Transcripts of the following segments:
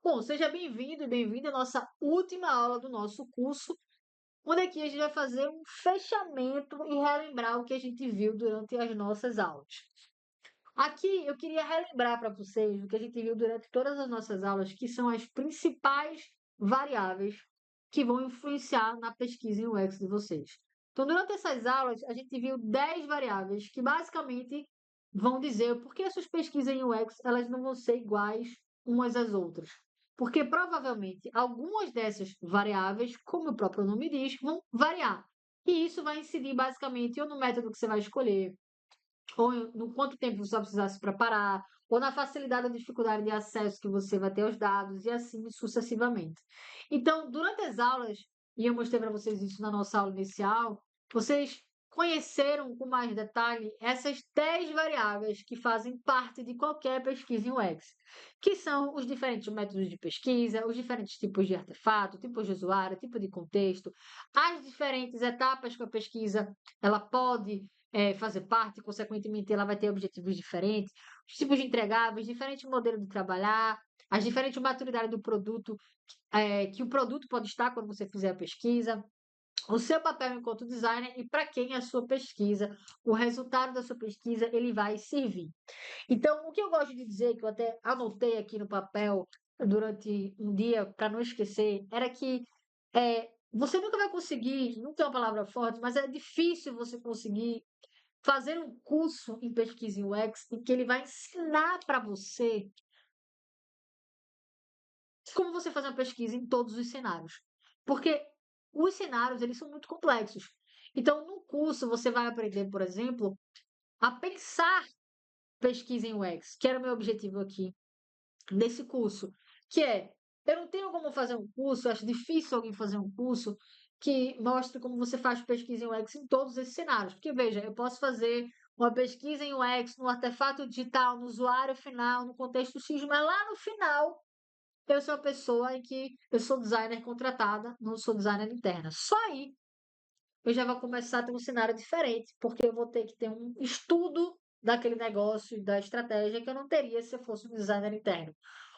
Bom, seja bem-vindo e bem-vinda à nossa última aula do nosso curso, onde aqui a gente vai fazer um fechamento e relembrar o que a gente viu durante as nossas aulas. Aqui eu queria relembrar para vocês o que a gente viu durante todas as nossas aulas, que são as principais variáveis que vão influenciar na pesquisa em UX de vocês. Então, durante essas aulas, a gente viu 10 variáveis que basicamente vão dizer por que as suas pesquisas em UX elas não vão ser iguais umas às outras. Porque provavelmente algumas dessas variáveis, como o próprio nome diz, vão variar. E isso vai incidir basicamente ou no método que você vai escolher, ou no quanto tempo você vai precisar se preparar, ou na facilidade ou dificuldade de acesso que você vai ter aos dados, e assim sucessivamente. Então, durante as aulas, e eu mostrei para vocês isso na nossa aula inicial, vocês conheceram com mais detalhe essas 10 variáveis que fazem parte de qualquer pesquisa em UX, que são os diferentes métodos de pesquisa, os diferentes tipos de artefato, tipos de usuário, tipo de contexto, as diferentes etapas que a pesquisa ela pode fazer parte, consequentemente, ela vai ter objetivos diferentes, os tipos de entregáveis, diferentes modelos de trabalhar, as diferentes maturidades do produto, que o produto pode estar quando você fizer a pesquisa, o seu papel enquanto designer e para quem a sua pesquisa, o resultado da sua pesquisa, ele vai servir. Então, o que eu gosto de dizer, que eu até anotei aqui no papel durante um dia, para não esquecer, era que você nunca vai conseguir, nunca é uma palavra forte, mas é difícil você conseguir fazer um curso em pesquisa em UX em que ele vai ensinar para você como você fazer uma pesquisa em todos os cenários. Porque os cenários, eles são muito complexos. Então, no curso, você vai aprender, por exemplo, a pensar pesquisa em UX, que era o meu objetivo aqui nesse curso, que é, eu não tenho como fazer um curso, eu acho difícil alguém fazer um curso que mostre como você faz pesquisa em UX em todos esses cenários. Porque, veja, eu posso fazer uma pesquisa em UX no artefato digital, no usuário final, no contexto X, mas lá no final eu sou a pessoa em que eu sou designer contratada, não sou designer interna. Só aí eu já vou começar a ter um cenário diferente, porque eu vou ter que ter um estudo daquele negócio, da estratégia, que eu não teria se eu fosse um designer interno.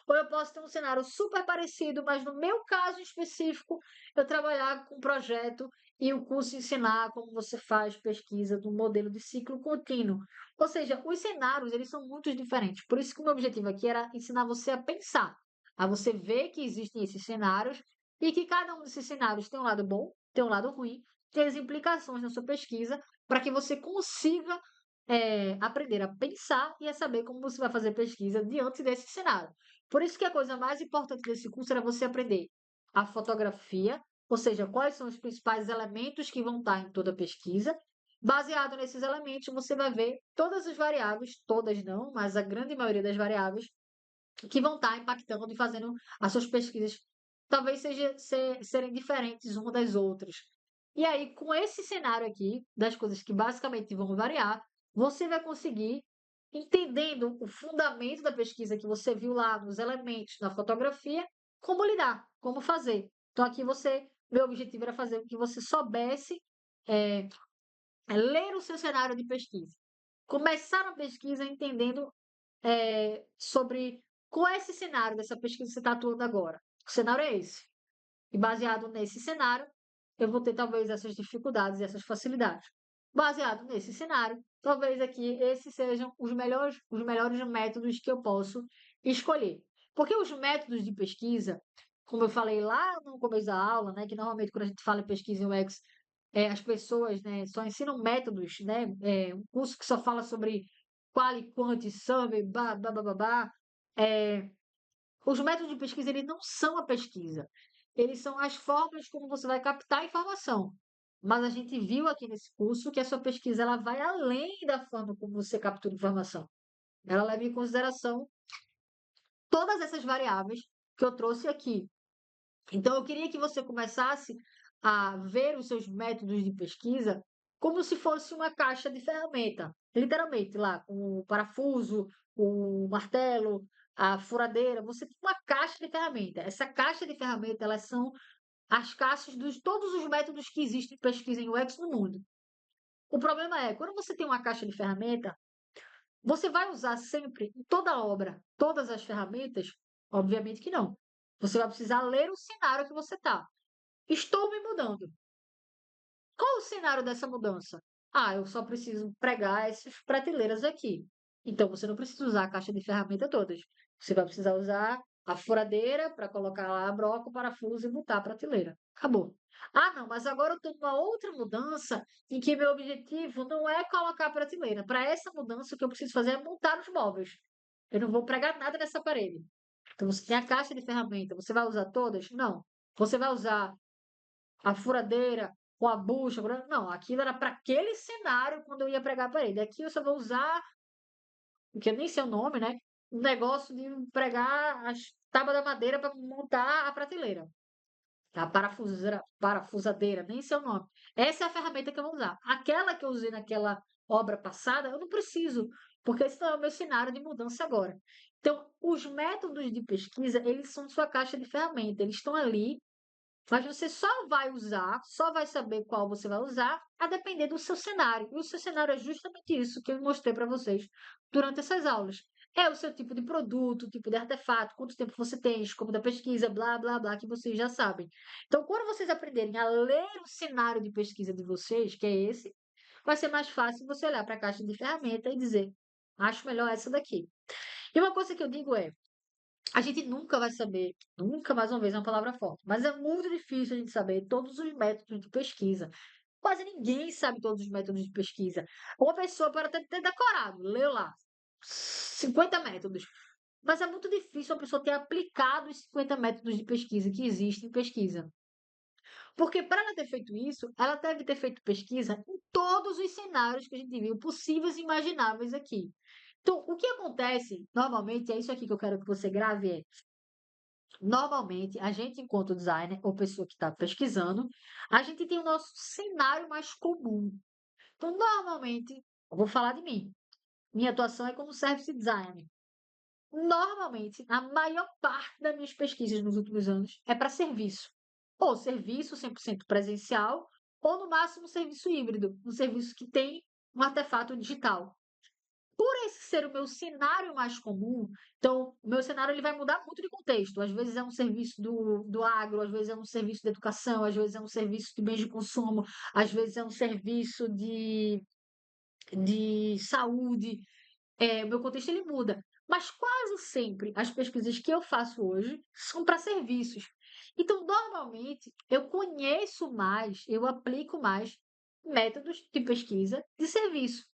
Ou eu posso ter um cenário super parecido, mas no meu caso específico, eu trabalhar com um projeto e o curso ensinar como você faz pesquisa do modelo de ciclo contínuo. Ou seja, os cenários, eles são muito diferentes. Por isso que o meu objetivo aqui era ensinar você a pensar, a você ver que existem esses cenários e que cada um desses cenários tem um lado bom, tem um lado ruim, ter as implicações na sua pesquisa para que você consiga aprender a pensar e a saber como você vai fazer pesquisa diante desse cenário. Por isso que a coisa mais importante desse curso era você aprender a fotografia, ou seja, quais são os principais elementos que vão estar em toda a pesquisa. Baseado nesses elementos, você vai ver todas as variáveis, todas não, mas a grande maioria das variáveis que vão estar impactando e fazendo as suas pesquisas talvez serem diferentes uma das outras. E aí, com esse cenário aqui, das coisas que basicamente vão variar, você vai conseguir, entendendo o fundamento da pesquisa que você viu lá nos elementos, na fotografia, como lidar, como fazer. Então, aqui meu objetivo era fazer com que você soubesse ler o seu cenário de pesquisa. Começar a pesquisa entendendo sobre qual é esse cenário dessa pesquisa que você está atuando agora. O cenário é esse. E baseado nesse cenário, eu vou ter talvez essas dificuldades e essas facilidades. Baseado nesse cenário, talvez aqui esses sejam os melhores métodos que eu posso escolher. Porque os métodos de pesquisa, como eu falei lá no começo da aula, né, que normalmente quando a gente fala em pesquisa em UX, as pessoas, né, só ensinam métodos, né, um curso que só fala sobre quali, quant, survey, blá, blá, blá, blá, blá. Os métodos de pesquisa, eles não são a pesquisa. Eles são as formas como você vai captar a informação. Mas a gente viu aqui nesse curso que a sua pesquisa ela vai além da forma como você captura informação. Ela leva em consideração todas essas variáveis que eu trouxe aqui. Então, eu queria que você começasse a ver os seus métodos de pesquisa como se fosse uma caixa de ferramenta. Literalmente, lá, com o parafuso, o martelo, a furadeira, você tem uma caixa de ferramenta. Essa caixa de ferramenta, elas são as caixas de todos os métodos que existem em pesquisa em UX no mundo. O problema é, quando você tem uma caixa de ferramenta, você vai usar sempre, em toda obra, todas as ferramentas? Obviamente que não. Você vai precisar ler o cenário que você está. Estou me mudando. Qual o cenário dessa mudança? Ah, eu só preciso pregar essas prateleiras aqui. Então, você não precisa usar a caixa de ferramenta todas. Você vai precisar usar a furadeira para colocar lá a broca, o parafuso e montar a prateleira. Acabou. Ah, não, mas agora eu estou numa outra mudança em que meu objetivo não é colocar a prateleira. Para essa mudança, o que eu preciso fazer é montar os móveis. Eu não vou pregar nada nessa parede. Então, você tem a caixa de ferramenta. Você vai usar todas? Não. Você vai usar a furadeira com a bucha. Não, aquilo era para aquele cenário quando eu ia pregar a parede. Aqui eu só vou usar, que eu nem sei o nome, né? Um negócio de pregar as tábuas da madeira para montar a prateleira. A parafusadeira, nem sei o nome. Essa é a ferramenta que eu vou usar. Aquela que eu usei naquela obra passada, eu não preciso, porque esse não é o meu cenário de mudança agora. Então, os métodos de pesquisa, eles são sua caixa de ferramenta. Eles estão ali, mas você só vai usar, só vai saber qual você vai usar, a depender do seu cenário. E o seu cenário é justamente isso que eu mostrei para vocês durante essas aulas. É o seu tipo de produto, tipo de artefato, quanto tempo você tem, como da pesquisa, blá, blá, blá, que vocês já sabem. Então, quando vocês aprenderem a ler o cenário de pesquisa de vocês, que é esse, vai ser mais fácil você olhar para a caixa de ferramenta e dizer, acho melhor essa daqui. E uma coisa que eu digo é, a gente nunca vai saber, nunca, mais uma vez, é uma palavra forte, mas é muito difícil a gente saber todos os métodos de pesquisa. Quase ninguém sabe todos os métodos de pesquisa. Uma pessoa pode até ter decorado, leu lá 50 métodos, mas é muito difícil uma pessoa ter aplicado os 50 métodos de pesquisa que existem em pesquisa. Porque para ela ter feito isso, ela deve ter feito pesquisa em todos os cenários que a gente viu, possíveis e imagináveis aqui. Então, o que acontece normalmente, é isso aqui que eu quero que você grave, é normalmente, a gente, enquanto designer ou pessoa que está pesquisando, a gente tem o nosso cenário mais comum. Então, normalmente, eu vou falar de mim. Minha atuação é como service designer. Normalmente, a maior parte das minhas pesquisas nos últimos anos é para serviço. Ou serviço 100% presencial, ou no máximo serviço híbrido, um serviço que tem um artefato digital. Por esse ser o meu cenário mais comum, então, o meu cenário ele vai mudar muito de contexto. Às vezes é um serviço do agro, às vezes é um serviço de educação, às vezes é um serviço de bens de consumo, às vezes é um serviço de saúde. O meu contexto ele muda. Mas quase sempre as pesquisas que eu faço hoje são para serviços. Então, normalmente, eu conheço mais, eu aplico mais métodos de pesquisa de serviço.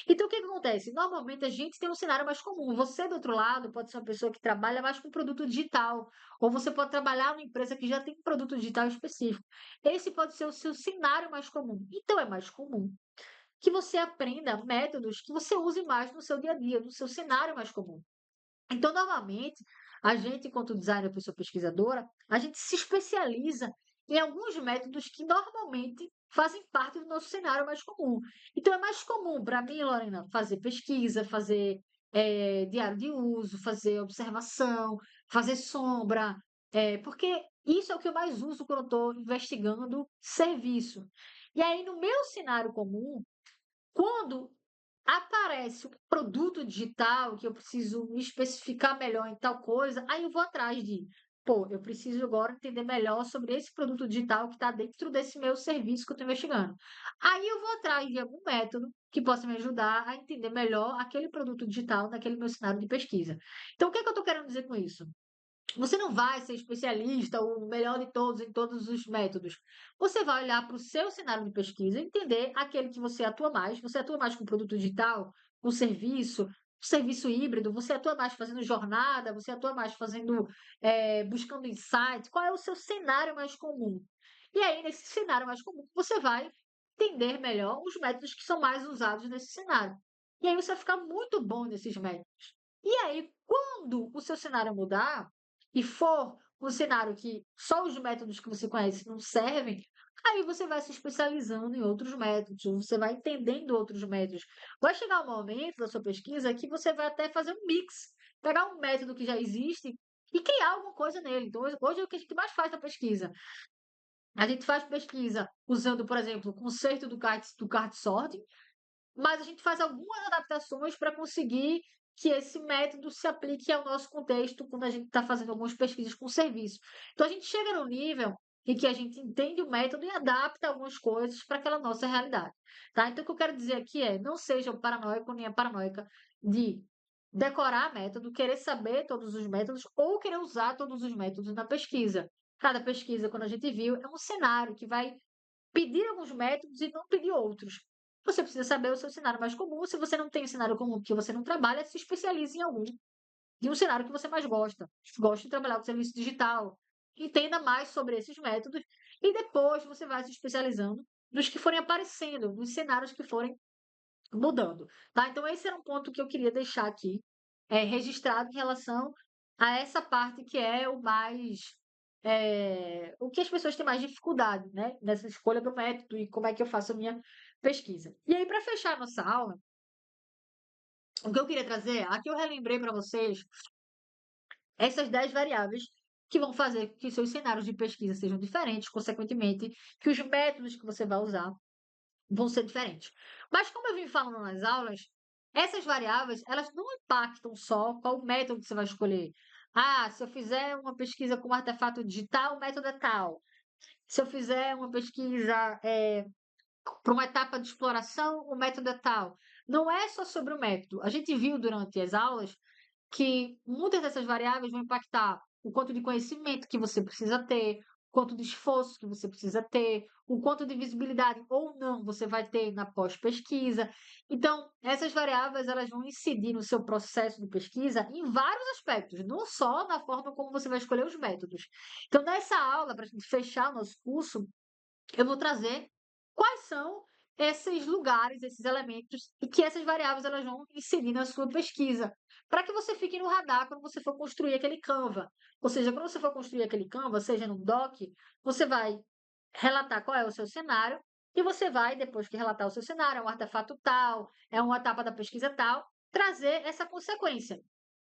Então, o que que acontece? Normalmente a gente tem um cenário mais comum. Você, do outro lado, pode ser uma pessoa que trabalha mais com produto digital, ou você pode trabalhar numa empresa que já tem um produto digital específico. Esse pode ser o seu cenário mais comum. Então, é mais comum que você aprenda métodos que você use mais no seu dia a dia, no seu cenário mais comum. Então, normalmente, a gente, enquanto designer, pessoa pesquisadora, a gente se especializa em alguns métodos que normalmente fazem parte do nosso cenário mais comum. Então, é mais comum para mim, Lorena, fazer pesquisa, fazer diário de uso, fazer observação, fazer sombra, porque isso é o que eu mais uso quando eu estou investigando serviço. E aí, no meu cenário comum, quando aparece um produto digital que eu preciso me especificar melhor em tal coisa, aí eu vou atrás de, pô, eu preciso agora entender melhor sobre esse produto digital que está dentro desse meu serviço que eu estou investigando. Aí eu vou atrás de algum método que possa me ajudar a entender melhor aquele produto digital naquele meu cenário de pesquisa. Então, o que é que eu estou querendo dizer com isso? Você não vai ser especialista, o melhor de todos em todos os métodos. Você vai olhar para o seu cenário de pesquisa, entender aquele que você atua mais. Você atua mais com produto digital, com serviço híbrido, você atua mais fazendo jornada, você atua mais fazendo, buscando insights. Qual é o seu cenário mais comum? E aí, nesse cenário mais comum, você vai entender melhor os métodos que são mais usados nesse cenário. E aí você vai ficar muito bom nesses métodos. E aí, quando o seu cenário mudar, e for um cenário que só os métodos que você conhece não servem, aí você vai se especializando em outros métodos, você vai entendendo outros métodos. Vai chegar um momento da sua pesquisa que você vai até fazer um mix, pegar um método que já existe e criar alguma coisa nele. Então, hoje é o que a gente mais faz na pesquisa. A gente faz pesquisa usando, por exemplo, o conceito do cart sorting, mas a gente faz algumas adaptações para conseguir que esse método se aplique ao nosso contexto quando a gente está fazendo algumas pesquisas com serviço. Então, a gente chega no nível em que a gente entende o método e adapta algumas coisas para aquela nossa realidade, tá? Então, o que eu quero dizer aqui é, não seja o paranoico nem a paranoica de decorar método, querer saber todos os métodos ou querer usar todos os métodos na pesquisa. Cada pesquisa, quando a gente viu, é um cenário que vai pedir alguns métodos e não pedir outros. Você precisa saber o seu cenário mais comum. Se você não tem um cenário comum que você não trabalha, se especialize em algum. De um cenário que você mais gosta. Gosta de trabalhar com serviço digital. Entenda mais sobre esses métodos e depois você vai se especializando nos que forem aparecendo, nos cenários que forem mudando, tá? Então esse era um ponto que eu queria deixar aqui, registrado em relação a essa parte que é o mais, o que as pessoas têm mais dificuldade, né, nessa escolha do método e como é que eu faço a minha pesquisa. E aí, para fechar a nossa aula, o que eu queria trazer, aqui eu relembrei para vocês essas 10 variáveis que vão fazer com que seus cenários de pesquisa sejam diferentes, consequentemente, que os métodos que você vai usar vão ser diferentes. Mas como eu vim falando nas aulas, essas variáveis, elas não impactam só qual método que você vai escolher. Ah, se eu fizer uma pesquisa com um artefato digital, o método é tal. Se eu fizer uma pesquisa para uma etapa de exploração, o método é tal. Não é só sobre o método. A gente viu durante as aulas que muitas dessas variáveis vão impactar o quanto de conhecimento que você precisa ter, o quanto de esforço que você precisa ter, o quanto de visibilidade ou não você vai ter na pós-pesquisa. Então, essas variáveis elas vão incidir no seu processo de pesquisa em vários aspectos, não só na forma como você vai escolher os métodos. Então, nessa aula, para a gente fechar o nosso curso, eu vou trazer quais são esses lugares, esses elementos e que essas variáveis elas vão inserir na sua pesquisa, para que você fique no radar quando você for construir aquele Canva. Ou seja, quando você for construir aquele Canva, seja no Doc, você vai relatar qual é o seu cenário e você vai, depois que relatar o seu cenário, é um artefato tal, é uma etapa da pesquisa tal, trazer essa consequência.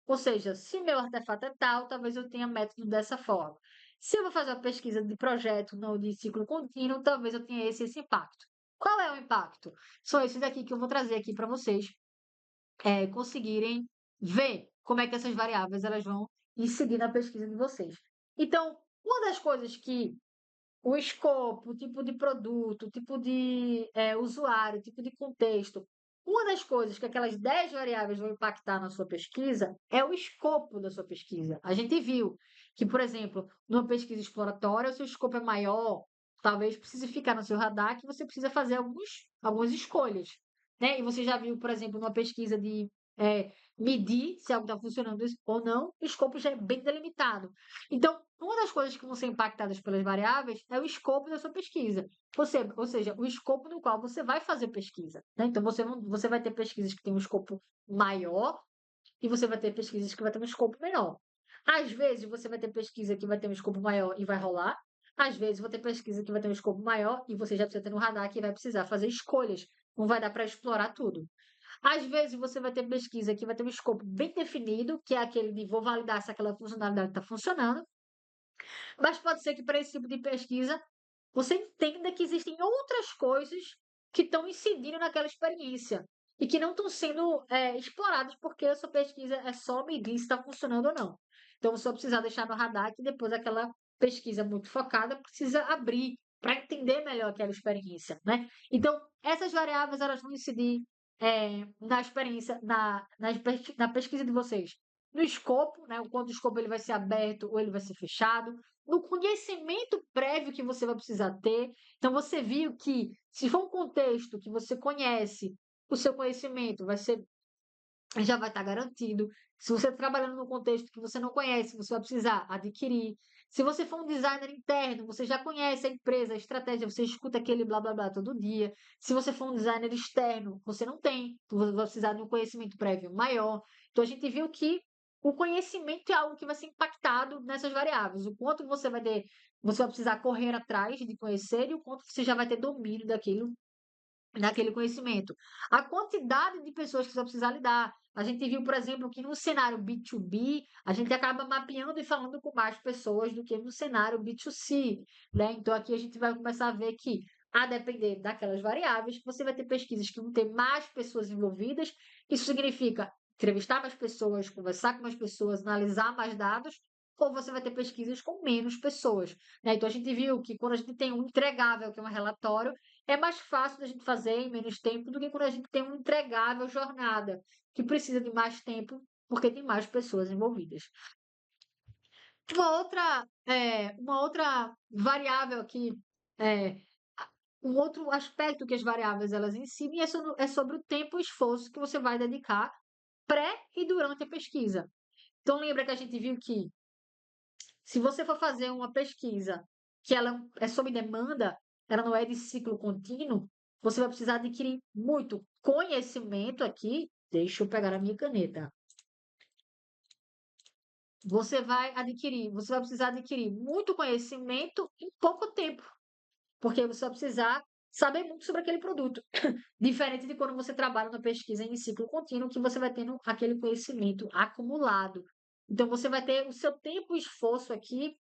Ou seja, se meu artefato é tal, talvez eu tenha método dessa forma. Se eu vou fazer uma pesquisa de projeto, não de ciclo contínuo, talvez eu tenha esse impacto. Qual é o impacto? São esses daqui que eu vou trazer aqui para vocês conseguirem ver como é que essas variáveis elas vão incidir na pesquisa de vocês. Então, uma das coisas que o escopo, o tipo de produto, o tipo de usuário, o tipo de contexto. Uma das coisas que aquelas 10 variáveis vão impactar na sua pesquisa é o escopo da sua pesquisa. A gente viu que, por exemplo, numa pesquisa exploratória, o seu escopo é maior, talvez precise ficar no seu radar que você precisa fazer algumas escolhas. Né? E você já viu, por exemplo, numa pesquisa de medir se algo está funcionando ou não, o escopo já é bem delimitado. Então, uma das coisas que vão ser impactadas pelas variáveis é o escopo da sua pesquisa. Ou seja, o escopo no qual você vai fazer pesquisa. Né? Então, você vai ter pesquisas que têm um escopo maior e você vai ter pesquisas que vai ter um escopo menor. Às vezes, você vai ter pesquisa que vai ter um escopo maior e vai rolar. Às vezes, vai ter pesquisa que vai ter um escopo maior e você já precisa ter no radar que vai precisar fazer escolhas. Não vai dar para explorar tudo. Às vezes você vai ter pesquisa que vai ter um escopo bem definido, que é aquele de vou validar se aquela funcionalidade está funcionando, mas pode ser que para esse tipo de pesquisa você entenda que existem outras coisas que estão incidindo naquela experiência e que não estão sendo exploradas porque a sua pesquisa é só medir se está funcionando ou não. Então, você vai precisar deixar no radar que depois aquela pesquisa muito focada precisa abrir para entender melhor aquela experiência, né? Então, essas variáveis elas vão incidir na experiência, na pesquisa de vocês. No escopo, né? O quanto o escopo ele vai ser aberto ou ele vai ser fechado, no conhecimento prévio que você vai precisar ter. Então, você viu que, se for um contexto que você conhece, o seu conhecimento já vai estar garantido. Se você está trabalhando num contexto que você não conhece, você vai precisar adquirir. Se você for um designer interno, você já conhece a empresa, a estratégia, você escuta aquele blá blá blá todo dia. Se você for um designer externo, você não tem, então você vai precisar de um conhecimento prévio maior. Então a gente viu que o conhecimento é algo que vai ser impactado nessas variáveis. O quanto você vai ter, você vai precisar correr atrás de conhecer e o quanto você já vai ter domínio daquele conhecimento. A quantidade de pessoas que você vai precisar lidar. A gente viu, por exemplo, que no cenário B2B, a gente acaba mapeando e falando com mais pessoas do que no cenário B2C, né? Então, aqui a gente vai começar a ver que, a depender daquelas variáveis, você vai ter pesquisas que vão ter mais pessoas envolvidas. Isso significa entrevistar mais pessoas, conversar com mais pessoas, analisar mais dados, ou você vai ter pesquisas com menos pessoas, né? Então a gente viu que quando a gente tem um entregável, que é um relatório, é mais fácil da gente fazer em menos tempo do que quando a gente tem um entregável jornada, que precisa de mais tempo porque tem mais pessoas envolvidas. Uma outra variável aqui, é, um outro aspecto que as variáveis elas incidem é sobre o tempo e esforço que você vai dedicar pré e durante a pesquisa. Então lembra que a gente viu que se você for fazer uma pesquisa que ela é sob demanda, ela não é de ciclo contínuo, você vai precisar adquirir muito conhecimento aqui. Deixa eu pegar a minha caneta. Você vai precisar adquirir muito conhecimento em pouco tempo, porque você vai precisar saber muito sobre aquele produto. Diferente de quando você trabalha na pesquisa em ciclo contínuo, que você vai tendo aquele conhecimento acumulado. Então, você vai ter o seu tempo e esforço aqui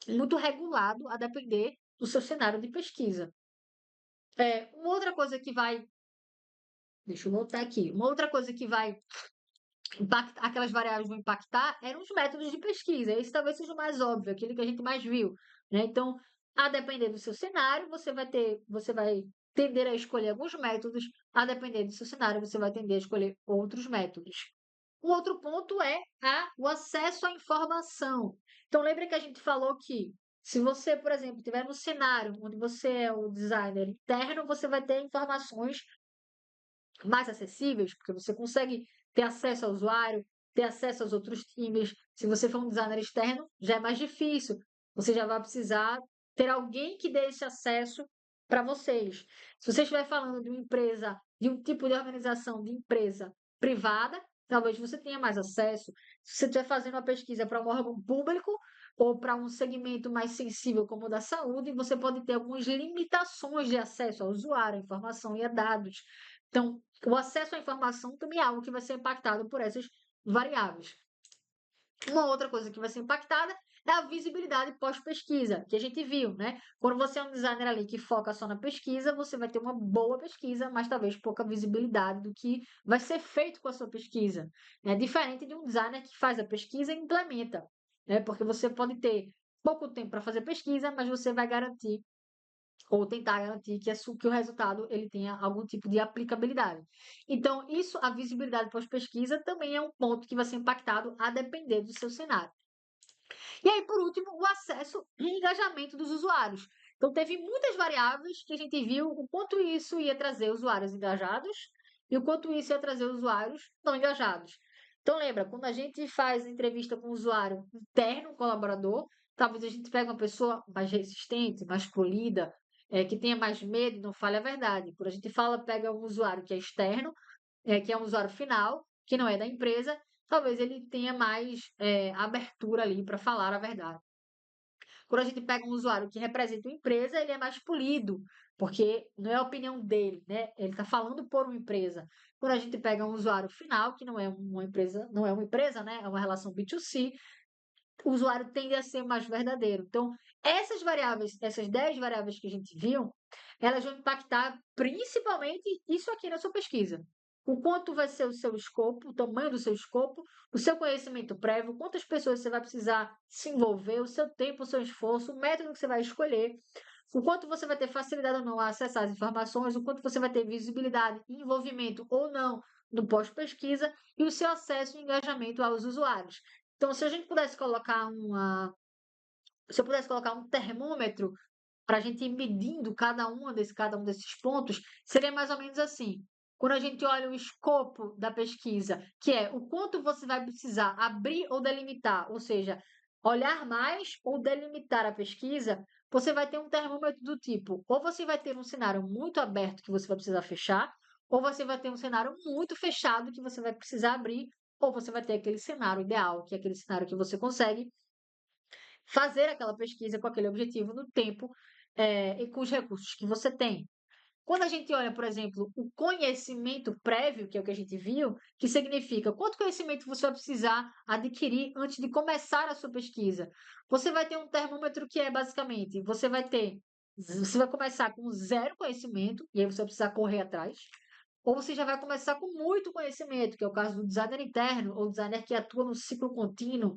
muito regulado a depender do seu cenário de pesquisa. Uma outra coisa que vai. Deixa eu voltar aqui. Uma outra coisa que vai impactar, aquelas variáveis vão impactar eram os métodos de pesquisa. Esse talvez seja o mais óbvio, aquele que a gente mais viu, né? Então, a depender do seu cenário, você vai tender a escolher alguns métodos, a depender do seu cenário, você vai tender a escolher outros métodos. Um outro ponto é o acesso à informação. Então, lembra que a gente falou que se você, por exemplo, estiver no cenário onde você é o designer interno, você vai ter informações mais acessíveis, porque você consegue ter acesso ao usuário, ter acesso aos outros times. Se você for um designer externo, já é mais difícil. Você já vai precisar ter alguém que dê esse acesso para vocês. Se você estiver falando de uma empresa, de um tipo de organização de empresa privada, talvez você tenha mais acesso. Se você estiver fazendo uma pesquisa para um órgão público ou para um segmento mais sensível como o da saúde, você pode ter algumas limitações de acesso ao usuário, à informação e a dados. Então, o acesso à informação também é algo que vai ser impactado por essas variáveis. Uma outra coisa que vai ser impactada é a visibilidade pós-pesquisa, que a gente viu, né? Quando você é um designer ali que foca só na pesquisa, você vai ter uma boa pesquisa, mas talvez pouca visibilidade do que vai ser feito com a sua pesquisa. É diferente de um designer que faz a pesquisa e implementa, né? Porque você pode ter pouco tempo para fazer pesquisa, mas você vai garantir ou tentar garantir que o resultado ele tenha algum tipo de aplicabilidade. Então, isso, a visibilidade pós-pesquisa, também é um ponto que vai ser impactado a depender do seu cenário. E aí, por último, o acesso e engajamento dos usuários. Então, teve muitas variáveis que a gente viu o quanto isso ia trazer usuários engajados e o quanto isso ia trazer usuários não engajados. Então, lembra, quando a gente faz entrevista com o usuário interno, colaborador, talvez a gente pegue uma pessoa mais resistente, mais polida, que tenha mais medo, não fale a verdade. Quando a gente fala, pega um usuário que é externo, que é um usuário final, que não é da empresa, talvez ele tenha mais abertura ali para falar a verdade. Quando a gente pega um usuário que representa uma empresa, ele é mais polido, porque não é a opinião dele, né? Ele está falando por uma empresa. Quando a gente pega um usuário final, que não é uma empresa, né? É uma relação B2C, o usuário tende a ser mais verdadeiro. Então, essas 10 variáveis que a gente viu, elas vão impactar principalmente isso aqui na sua pesquisa. O quanto vai ser o seu escopo, o tamanho do seu escopo, o seu conhecimento prévio, quantas pessoas você vai precisar se envolver, o seu tempo, o seu esforço, o método que você vai escolher, o quanto você vai ter facilidade ou não a acessar as informações, o quanto você vai ter visibilidade e envolvimento ou não no pós-pesquisa e o seu acesso e engajamento aos usuários. Então, se a gente pudesse colocar se eu pudesse colocar um termômetro para a gente ir medindo cada um desses pontos, seria mais ou menos assim. Quando a gente olha o escopo da pesquisa, que é o quanto você vai precisar abrir ou delimitar, ou seja, olhar mais ou delimitar a pesquisa, você vai ter um termômetro do tipo, ou você vai ter um cenário muito aberto que você vai precisar fechar, ou você vai ter um cenário muito fechado que você vai precisar abrir, ou você vai ter aquele cenário ideal, que é aquele cenário que você consegue fazer aquela pesquisa com aquele objetivo no tempo e com os recursos que você tem. Quando a gente olha, por exemplo, o conhecimento prévio, que é o que a gente viu, que significa quanto conhecimento você vai precisar adquirir antes de começar a sua pesquisa. Você vai ter um termômetro que é basicamente, você vai começar com zero conhecimento, e aí você vai precisar correr atrás. ou você já vai começar com muito conhecimento, que é o caso do designer interno, ou designer que atua no ciclo contínuo,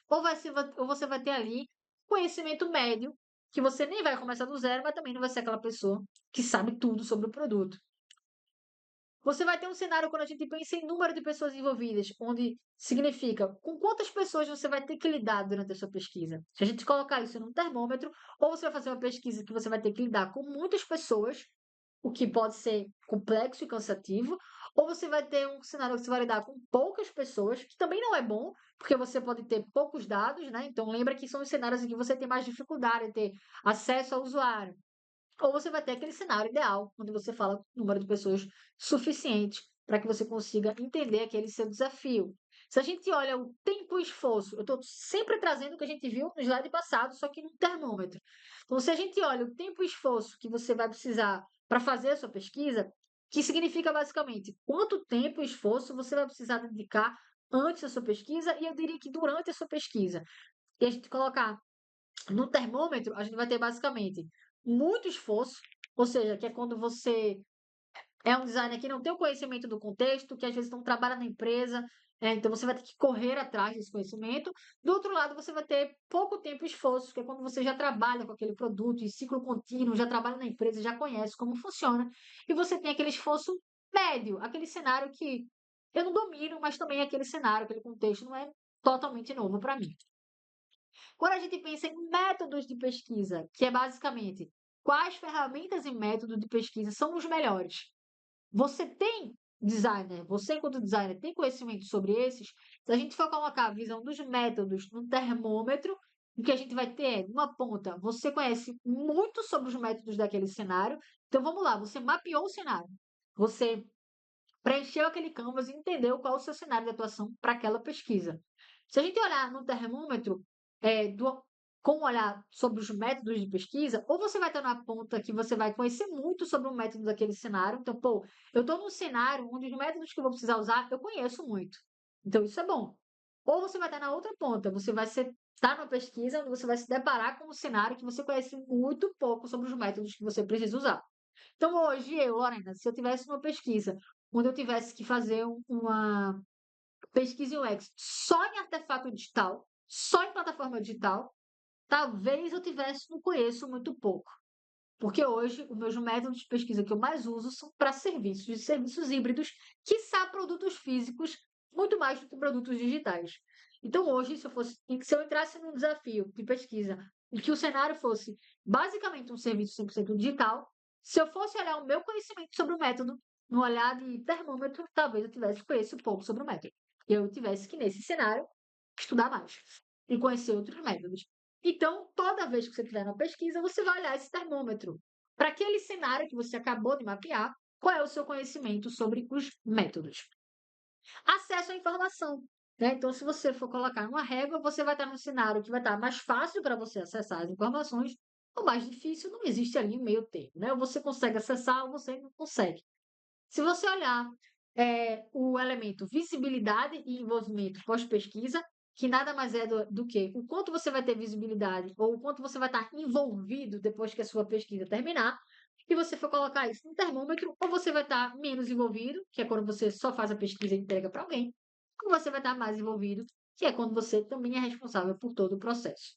ou você vai ter ali conhecimento médio, que você nem vai começar do zero, mas também não vai ser aquela pessoa que sabe tudo sobre o produto. Você vai ter um cenário quando a gente pensa em número de pessoas envolvidas, onde significa com quantas pessoas você vai ter que lidar durante a sua pesquisa. Se a gente colocar isso num termômetro, ou você vai fazer uma pesquisa que você vai ter que lidar com muitas pessoas, o que pode ser complexo e cansativo, ou você vai ter um cenário que você vai lidar com poucas pessoas, que também não é bom, porque você pode ter poucos dados, né? Então lembra que são os cenários em que você tem mais dificuldade em ter acesso ao usuário. Ou você vai ter aquele cenário ideal, onde você fala com o número de pessoas suficiente para que você consiga entender aquele seu desafio. Se a gente olha o tempo e esforço, eu estou sempre trazendo o que a gente viu no slide passado, só que no termômetro. Então, se a gente olha o tempo e esforço que você vai precisar para fazer a sua pesquisa, que significa basicamente quanto tempo e esforço você vai precisar dedicar antes da sua pesquisa e eu diria que durante a sua pesquisa. E a gente colocar no termômetro, a gente vai ter basicamente muito esforço, ou seja, que é quando você é um designer que não tem o conhecimento do contexto, que às vezes não trabalha na empresa, então você vai ter que correr atrás desse conhecimento. Do outro lado, você vai ter pouco tempo e esforço, que é quando você já trabalha com aquele produto em ciclo contínuo, já trabalha na empresa, já conhece como funciona, e você tem aquele esforço médio, aquele cenário que eu não domino, mas também aquele cenário, aquele contexto não é totalmente novo para mim. Quando a gente pensa em métodos de pesquisa, que é basicamente quais ferramentas e métodos de pesquisa são os melhores, você tem designer, você enquanto designer tem conhecimento sobre esses? Se a gente for colocar a visão dos métodos no termômetro, o que a gente vai ter é, numa ponta, você conhece muito sobre os métodos daquele cenário. Então vamos lá, você mapeou o cenário. Você preencheu aquele canvas e entendeu qual é o seu cenário de atuação para aquela pesquisa. Se a gente olhar no termômetro, com um olhar sobre os métodos de pesquisa, ou você vai estar na ponta que você vai conhecer muito sobre o método daquele cenário. Então, pô, eu estou num cenário onde os métodos que eu vou precisar usar, eu conheço muito. Então, isso é bom. Ou você vai estar na outra ponta, você vai estar numa pesquisa onde você vai se deparar com um cenário que você conhece muito pouco sobre os métodos que você precisa usar. Então, hoje, eu, Lorena, se eu tivesse uma pesquisa onde eu tivesse que fazer uma pesquisa UX só em artefato digital, só em plataforma digital, talvez eu tivesse no conheço muito pouco. Porque hoje, os meus métodos de pesquisa que eu mais uso são para serviços, e serviços híbridos, quiçá produtos físicos, muito mais do que produtos digitais. Então, hoje, se eu entrasse num desafio de pesquisa em que o cenário fosse basicamente um serviço 100% digital, se eu fosse olhar o meu conhecimento sobre o método, no olhar de termômetro, talvez eu tivesse conhecido pouco sobre o método. E eu tivesse que, nesse cenário, estudar mais e conhecer outros métodos. Então, toda vez que você tiver na pesquisa, você vai olhar esse termômetro. Para aquele cenário que você acabou de mapear, qual é o seu conhecimento sobre os métodos? Acesso à informação. Né? Então, se você for colocar numa régua, você vai estar num cenário que vai estar mais fácil para você acessar as informações, ou mais difícil, não existe ali meio termo. Né? Ou você consegue acessar, ou você não consegue. Se você olhar o elemento visibilidade e envolvimento pós-pesquisa, que nada mais é do que o quanto você vai ter visibilidade ou o quanto você vai estar envolvido depois que a sua pesquisa terminar, e você for colocar isso no termômetro, ou você vai estar menos envolvido, que é quando você só faz a pesquisa e entrega para alguém, ou você vai estar mais envolvido, que é quando você também é responsável por todo o processo.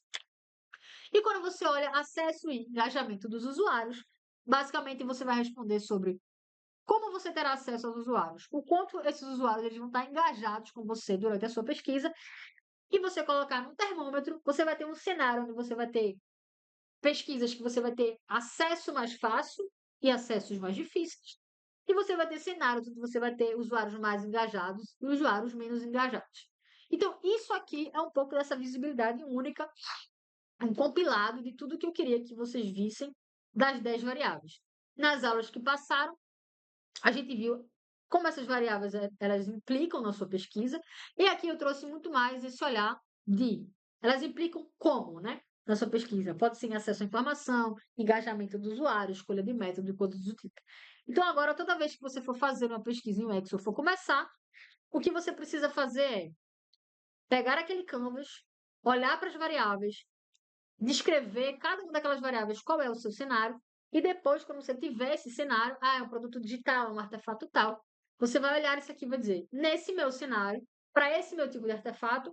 E quando você olha acesso e engajamento dos usuários, basicamente você vai responder sobre como você terá acesso aos usuários, o quanto esses usuários eles vão estar engajados com você durante a sua pesquisa, e você colocar no termômetro, você vai ter um cenário onde você vai ter pesquisas que você vai ter acesso mais fácil e acessos mais difíceis, e você vai ter cenários onde você vai ter usuários mais engajados e usuários menos engajados. Então, isso aqui é um pouco dessa visibilidade única, um compilado de tudo que eu queria que vocês vissem das 10 variáveis. Nas aulas que passaram, a gente viu como essas variáveis elas implicam na sua pesquisa, e aqui eu trouxe muito mais esse olhar de elas implicam como, né? Na sua pesquisa. Pode ser em acesso à informação, engajamento do usuário, escolha de método e coisas do tipo. Então, agora, toda vez que você for fazer uma pesquisa em UX ou for começar, o que você precisa fazer é pegar aquele canvas, olhar para as variáveis, descrever cada uma daquelas variáveis qual é o seu cenário, E depois, quando você tiver esse cenário, é um produto digital, é um artefato tal, você vai olhar isso aqui e vai dizer: nesse meu cenário, para esse meu tipo de artefato,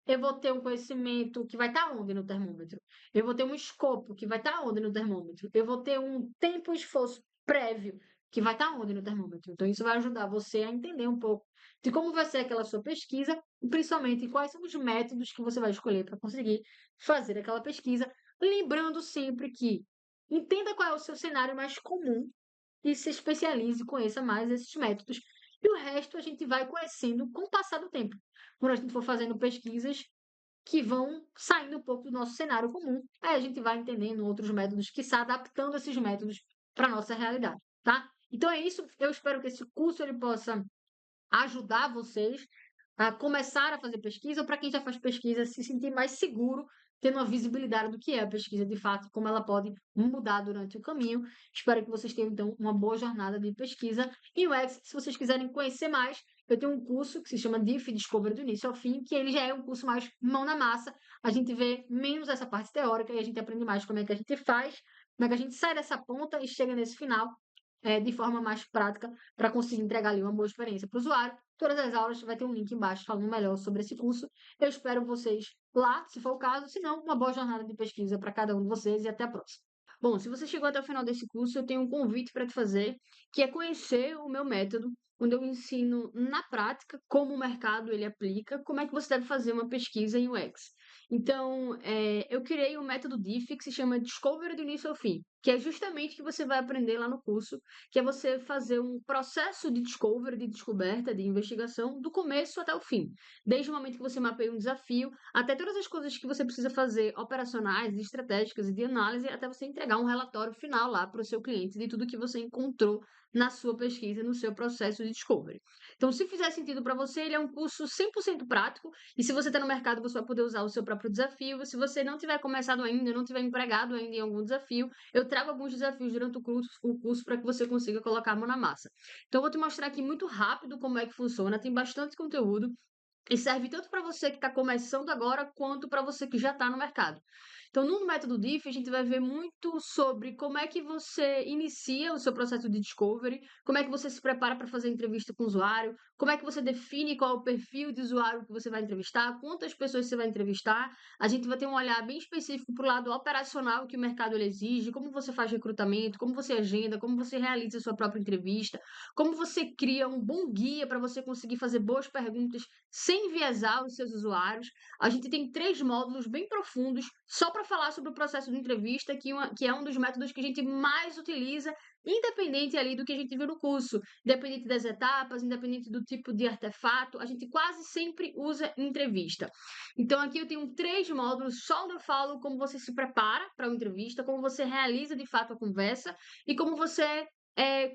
eu vou ter um conhecimento que vai estar onde no termômetro? Eu vou ter um escopo que vai estar onde no termômetro? Eu vou ter um tempo e esforço prévio que vai estar onde no termômetro? Então, isso vai ajudar você a entender um pouco de como vai ser aquela sua pesquisa e, principalmente, quais são os métodos que você vai escolher para conseguir fazer aquela pesquisa. Lembrando sempre que entenda qual é o seu cenário mais comum e se especialize, conheça mais esses métodos. E o resto a gente vai conhecendo com o passar do tempo. Quando a gente for fazendo pesquisas que vão saindo um pouco do nosso cenário comum, aí a gente vai entendendo outros métodos, que está adaptando esses métodos para a nossa realidade, tá? Então é isso. Eu espero que esse curso ele possa ajudar vocês a começar a fazer pesquisa, ou para quem já faz pesquisa, se sentir mais seguro, tendo uma visibilidade do que é a pesquisa de fato, como ela pode mudar durante o caminho. Espero que vocês tenham, então, uma boa jornada de pesquisa. E o X, se vocês quiserem conhecer mais, eu tenho um curso que se chama DIF Discovery do início ao fim, que ele já é um curso mais mão na massa. A gente vê menos essa parte teórica e a gente aprende mais como é que a gente faz, como é que a gente sai dessa ponta e chega nesse final de forma mais prática para conseguir entregar ali uma boa experiência para o usuário. Todas as aulas vai ter um link embaixo falando melhor sobre esse curso. Eu espero vocês lá, se for o caso. Se não, uma boa jornada de pesquisa para cada um de vocês e até a próxima. Bom, se você chegou até o final desse curso, eu tenho um convite para te fazer, que é conhecer o meu método, onde eu ensino na prática como o mercado ele aplica, como é que você deve fazer uma pesquisa em UX. Então, eu criei um método DIF que se chama Discovery do início ao fim, que é justamente o que você vai aprender lá no curso, que é você fazer um processo de discovery, de descoberta, de investigação, do começo até o fim. Desde o momento que você mapeia um desafio, até todas as coisas que você precisa fazer, operacionais, estratégicas e de análise, até você entregar um relatório final lá para o seu cliente de tudo que você encontrou na sua pesquisa, no seu processo de discovery. Então, se fizer sentido para você, ele é um curso 100% prático, e se você está no mercado, você vai poder usar o seu próprio desafio. Se você não tiver começado ainda, não tiver empregado ainda em algum desafio, eu trago alguns desafios durante o curso para que você consiga colocar a mão na massa. Então, eu vou te mostrar aqui muito rápido como é que funciona. Tem bastante conteúdo e serve tanto para você que está começando agora, quanto para você que já está no mercado. Então, no método DIF, a gente vai ver muito sobre como é que você inicia o seu processo de discovery, como é que você se prepara para fazer entrevista com o usuário, como é que você define qual é o perfil de usuário que você vai entrevistar, quantas pessoas você vai entrevistar. A gente vai ter um olhar bem específico para o lado operacional que o mercado ele exige, como você faz recrutamento, como você agenda, como você realiza a sua própria entrevista, como você cria um bom guia para você conseguir fazer boas perguntas sem enviesar os seus usuários. A gente tem 3 módulos bem profundos só para falar sobre o processo de entrevista, que é um dos métodos que a gente mais utiliza, independente ali do que a gente viu no curso, independente das etapas, independente do tipo de artefato, a gente quase sempre usa entrevista. Então aqui eu tenho 3 módulos só onde eu falo como você se prepara para uma entrevista, como você realiza de fato a conversa e como você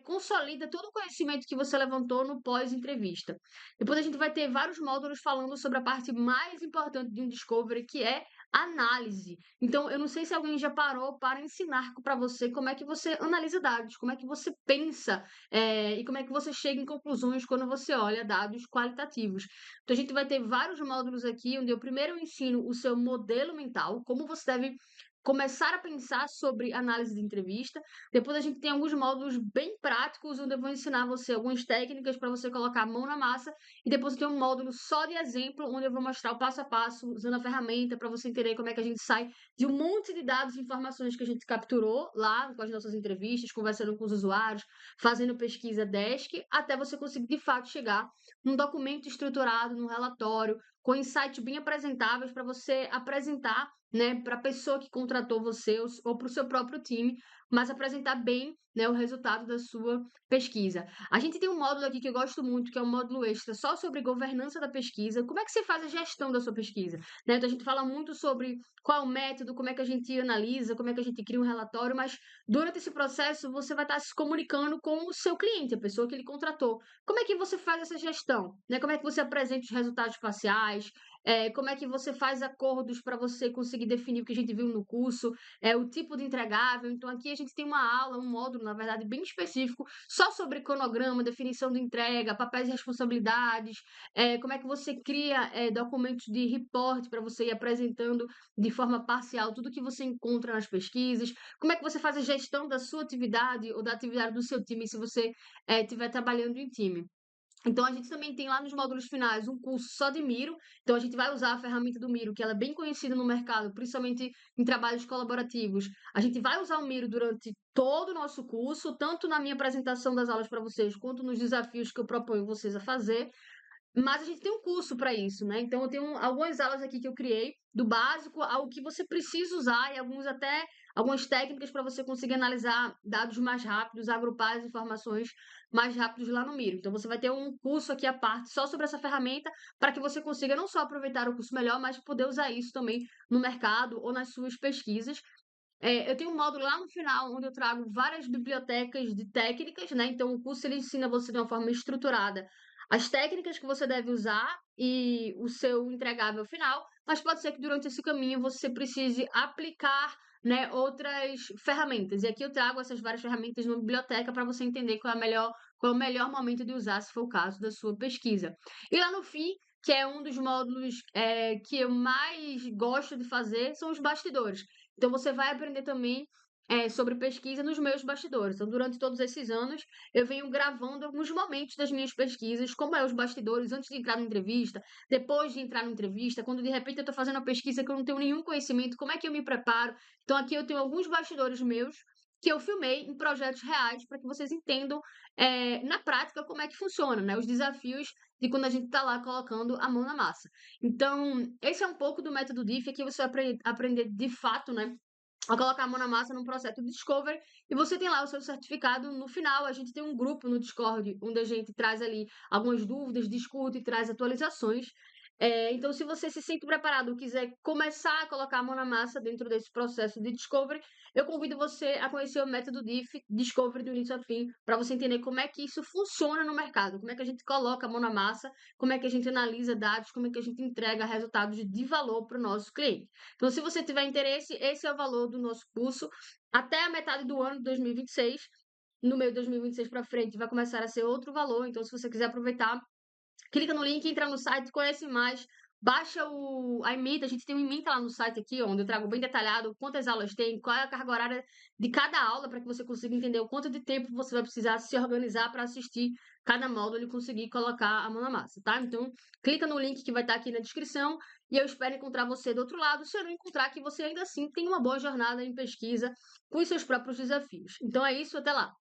consolida todo o conhecimento que você levantou no pós-entrevista. Depois a gente vai ter vários módulos falando sobre a parte mais importante de um discovery, que é análise. Então, eu não sei se alguém já parou para ensinar para você como é que você analisa dados, como é que você pensa, e como é que você chega em conclusões quando você olha dados qualitativos. Então, a gente vai ter vários módulos aqui, onde eu primeiro ensino o seu modelo mental, como você deve começar a pensar sobre análise de entrevista. Depois a gente tem alguns módulos bem práticos, onde eu vou ensinar você algumas técnicas para você colocar a mão na massa. E depois eu tenho um módulo só de exemplo, onde eu vou mostrar o passo a passo, usando a ferramenta, para você entender como é que a gente sai de um monte de dados e informações que a gente capturou lá com as nossas entrevistas, conversando com os usuários, fazendo pesquisa desk, até você conseguir de fato chegar num documento estruturado, num relatório, com insights bem apresentáveis para você apresentar, né, para a pessoa que contratou você ou para o seu próprio time, mas apresentar bem, né, o resultado da sua pesquisa. A gente tem um módulo aqui que eu gosto muito, que é um módulo extra só sobre governança da pesquisa. Como é que você faz a gestão da sua pesquisa? Né? Então a gente fala muito sobre qual é o método, como é que a gente analisa, como é que a gente cria um relatório, mas durante esse processo você vai estar se comunicando com o seu cliente, a pessoa que ele contratou. Como é que você faz essa gestão? Né? Como é que você apresenta os resultados parciais? como é que você faz acordos para você conseguir definir o que a gente viu no curso, o tipo de entregável. Então, aqui a gente tem uma aula, um módulo, na verdade, bem específico, só sobre cronograma, definição de entrega, papéis e responsabilidades, como é que você cria documentos de report para você ir apresentando de forma parcial tudo que você encontra nas pesquisas, como é que você faz a gestão da sua atividade ou da atividade do seu time, se você estiver trabalhando em time. Então, a gente também tem lá nos módulos finais um curso só de Miro. Então, a gente vai usar a ferramenta do Miro, que ela é bem conhecida no mercado, principalmente em trabalhos colaborativos. A gente vai usar o Miro durante todo o nosso curso, tanto na minha apresentação das aulas para vocês, quanto nos desafios que eu proponho vocês a fazer. Mas a gente tem um curso para isso, né? Então, eu tenho algumas aulas aqui que eu criei, do básico ao que você precisa usar, e algumas técnicas para você conseguir analisar dados mais rápidos, agrupar as informações mais rápidos lá no Miro. Então, você vai ter um curso aqui à parte só sobre essa ferramenta, para que você consiga não só aproveitar o curso melhor, mas poder usar isso também no mercado ou nas suas pesquisas. Eu tenho um módulo lá no final, onde eu trago várias bibliotecas de técnicas, né? Então, o curso ele ensina você de uma forma estruturada as técnicas que você deve usar e o seu entregável final, mas pode ser que durante esse caminho você precise aplicar, né, outras ferramentas. E aqui eu trago essas várias ferramentas numa biblioteca para você entender qual é o melhor momento de usar, se for o caso da sua pesquisa. E lá no fim, que é um dos módulos que eu mais gosto de fazer, são os bastidores. Então, você vai aprender também sobre pesquisa nos meus bastidores. Então, durante todos esses anos, eu venho gravando alguns momentos das minhas pesquisas, como é os bastidores, antes de entrar na entrevista, depois de entrar na entrevista, quando de repente eu estou fazendo uma pesquisa que eu não tenho nenhum conhecimento, como é que eu me preparo. Então, aqui eu tenho alguns bastidores meus que eu filmei em projetos reais para que vocês entendam na prática como é que funciona, né? Os desafios de quando a gente está lá colocando a mão na massa. Então, esse é um pouco do método DIF, aqui você vai aprender de fato, né? A colocar a mão na massa num processo de discovery e você tem lá o seu certificado. No final, a gente tem um grupo no Discord onde a gente traz ali algumas dúvidas, discute e traz atualizações. Então, se você se sente preparado ou quiser começar a colocar a mão na massa dentro desse processo de discovery, eu convido você a conhecer o método DIF, Discovery do início ao fim, para você entender como é que isso funciona no mercado, como é que a gente coloca a mão na massa, como é que a gente analisa dados, como é que a gente entrega resultados de valor para o nosso cliente. Então, se você tiver interesse, esse é o valor do nosso curso até a metade do ano de 2026. No meio de 2026 para frente vai começar a ser outro valor. Então, se você quiser aproveitar, clica no link, entra no site, conhece mais, baixa a Emita. A gente tem um Emita lá no site aqui, onde eu trago bem detalhado quantas aulas tem, qual é a carga horária de cada aula, para que você consiga entender o quanto de tempo você vai precisar se organizar para assistir cada módulo e conseguir colocar a mão na massa, tá? Então, clica no link que vai estar aqui na descrição e eu espero encontrar você do outro lado. Se eu não encontrar, que você ainda assim tem uma boa jornada em pesquisa com os seus próprios desafios. Então é isso, até lá!